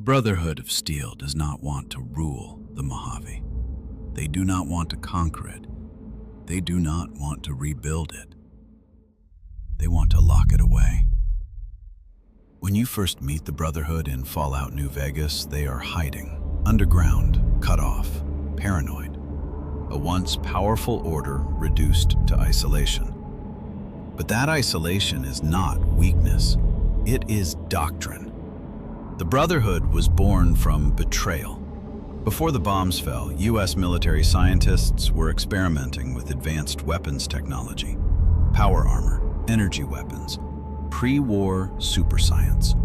Brotherhood of Steel does not want to rule the Mojave. They do not want to conquer it. They do not want to rebuild it. They want to lock it away. When you first meet the Brotherhood in Fallout New Vegas, they are hiding, underground, cut off, paranoid. A once powerful order reduced to isolation. But that isolation is not weakness. It is doctrine. The Brotherhood was born from betrayal. Before the bombs fell, U.S. military scientists were experimenting with advanced weapons technology, power armor, energy weapons, pre-war super science.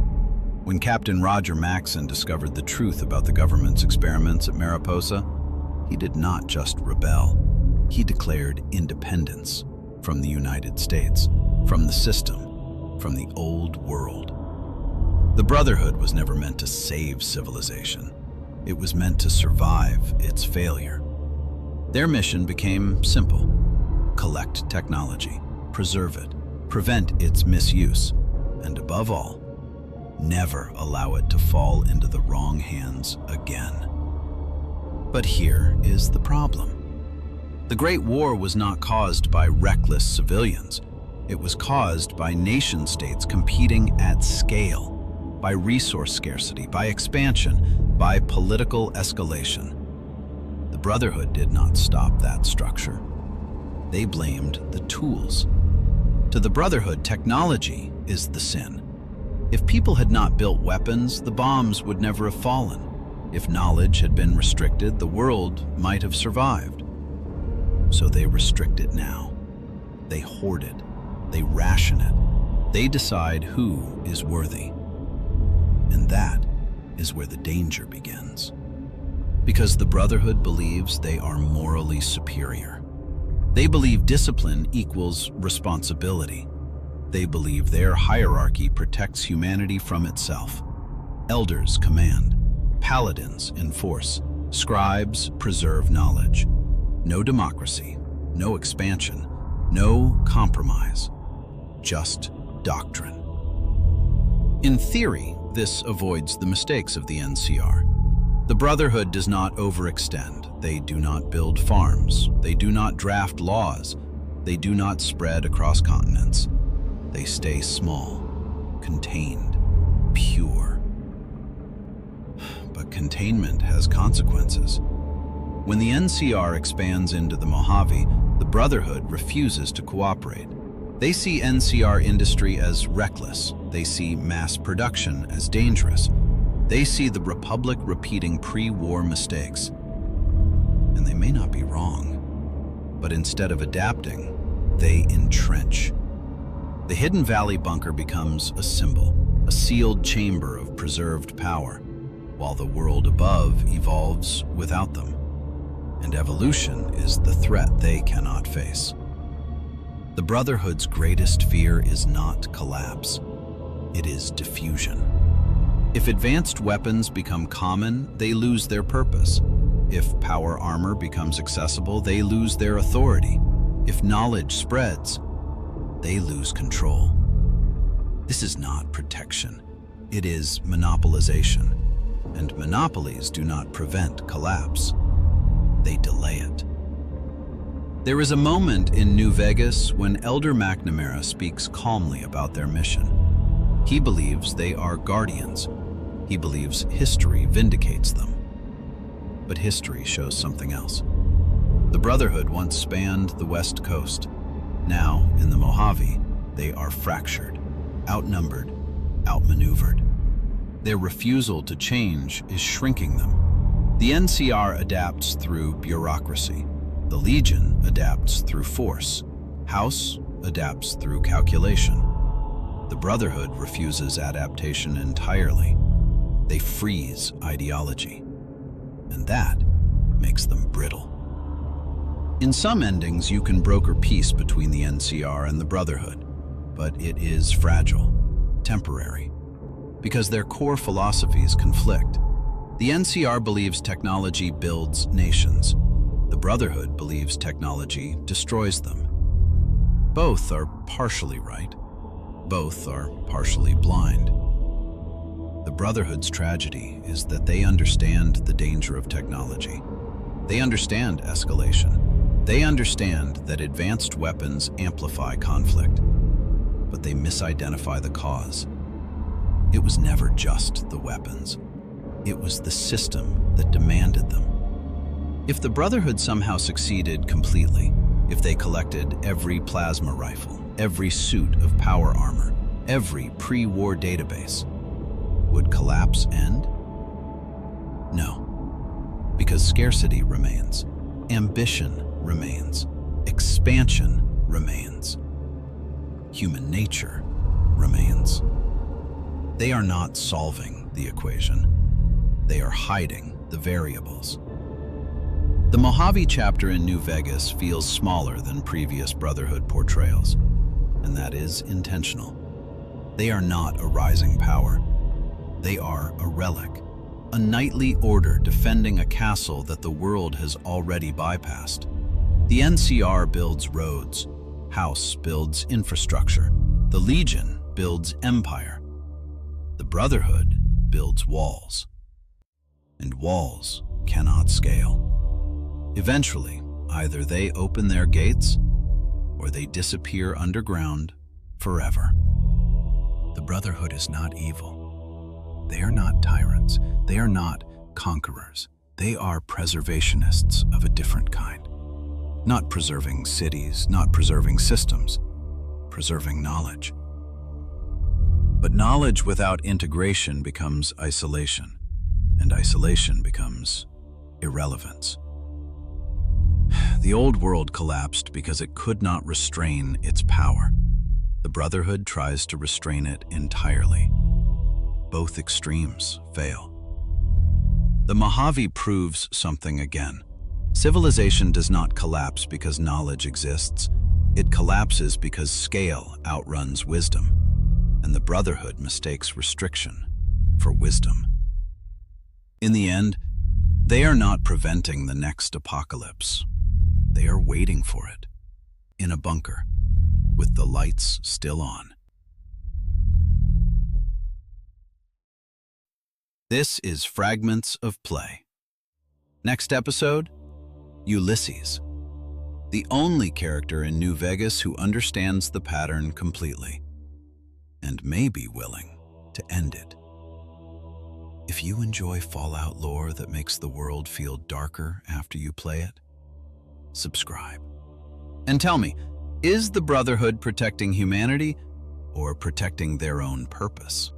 When Captain Roger Maxson discovered the truth about the government's experiments at Mariposa, he did not just rebel. He declared independence from the United States, from the system, from the old world. The Brotherhood was never meant to save civilization. It was meant to survive its failure. Their mission became simple: collect technology, preserve it, prevent its misuse, and above all, never allow it to fall into the wrong hands again. But here is the problem. The Great War was not caused by reckless civilians. It was caused by nation-states competing at scale, by resource scarcity, by expansion, by political escalation. The Brotherhood did not stop that structure. They blamed the tools. To the Brotherhood, technology is the sin. If people had not built weapons, the bombs would never have fallen. If knowledge had been restricted, the world might have survived. So they restrict it now. They hoard it. They ration it. They decide who is worthy. And that is where the danger begins. Because the Brotherhood believes they are morally superior. They believe discipline equals responsibility. They believe their hierarchy protects humanity from itself. Elders command. Paladins enforce. Scribes preserve knowledge. No democracy, no expansion, no compromise. Just doctrine. In theory, this avoids the mistakes of the NCR. The Brotherhood does not overextend. They do not build farms. They do not draft laws. They do not spread across continents. They stay small, contained, pure. But containment has consequences. When the NCR expands into the Mojave, the Brotherhood refuses to cooperate. They see NCR industry as reckless. They see mass production as dangerous. They see the Republic repeating pre-war mistakes. And they may not be wrong, but instead of adapting, they entrench. The Hidden Valley bunker becomes a symbol, a sealed chamber of preserved power, while the world above evolves without them. And evolution is the threat they cannot face. The Brotherhood's greatest fear is not collapse. It is diffusion. If advanced weapons become common, they lose their purpose. If power armor becomes accessible, they lose their authority. If knowledge spreads, they lose control. This is not protection. It is monopolization. And monopolies do not prevent collapse. They delay it. There is a moment in New Vegas when Elder McNamara speaks calmly about their mission. He believes they are guardians. He believes history vindicates them. But history shows something else. The Brotherhood once spanned the West Coast. Now, in the Mojave, they are fractured, outnumbered, outmaneuvered. Their refusal to change is shrinking them. The NCR adapts through bureaucracy. The Legion adapts through force. House adapts through calculation. The Brotherhood refuses adaptation entirely. They freeze ideology. And that makes them brittle. In some endings, you can broker peace between the NCR and the Brotherhood, but it is fragile, temporary, because their core philosophies conflict. The NCR believes technology builds nations. The Brotherhood believes technology destroys them. Both are partially right. Both are partially blind. The Brotherhood's tragedy is that they understand the danger of technology. They understand escalation. They understand that advanced weapons amplify conflict, but they misidentify the cause. It was never just the weapons. It was the system that demanded them. If the Brotherhood somehow succeeded completely, if they collected every plasma rifle, every suit of power armor, every pre-war database, would collapse end? No, because scarcity remains, ambition remains, expansion remains, human nature remains. They are not solving the equation. They are hiding the variables. The Mojave chapter in New Vegas feels smaller than previous Brotherhood portrayals, and that is intentional. They are not a rising power. They are a relic, a knightly order defending a castle that the world has already bypassed. The NCR builds roads, House builds infrastructure, the Legion builds empire. The Brotherhood builds walls, and walls cannot scale. Eventually, either they open their gates or they disappear underground forever. The Brotherhood is not evil. They are not tyrants. They are not conquerors. They are preservationists of a different kind. Not preserving cities, not preserving systems, preserving knowledge. But knowledge without integration becomes isolation, and isolation becomes irrelevance. The old world collapsed because it could not restrain its power. The Brotherhood tries to restrain it entirely. Both extremes fail. The Mojave proves something again. Civilization does not collapse because knowledge exists. It collapses because scale outruns wisdom, and the Brotherhood mistakes restriction for wisdom. In the end, they are not preventing the next apocalypse. They are waiting for it, in a bunker, with the lights still on. This is Fragments of Play. Next episode, Ulysses, the only character in New Vegas who understands the pattern completely, and may be willing to end it. If you enjoy Fallout lore that makes the world feel darker after you play it, subscribe. And tell me, is the Brotherhood protecting humanity or protecting their own purpose?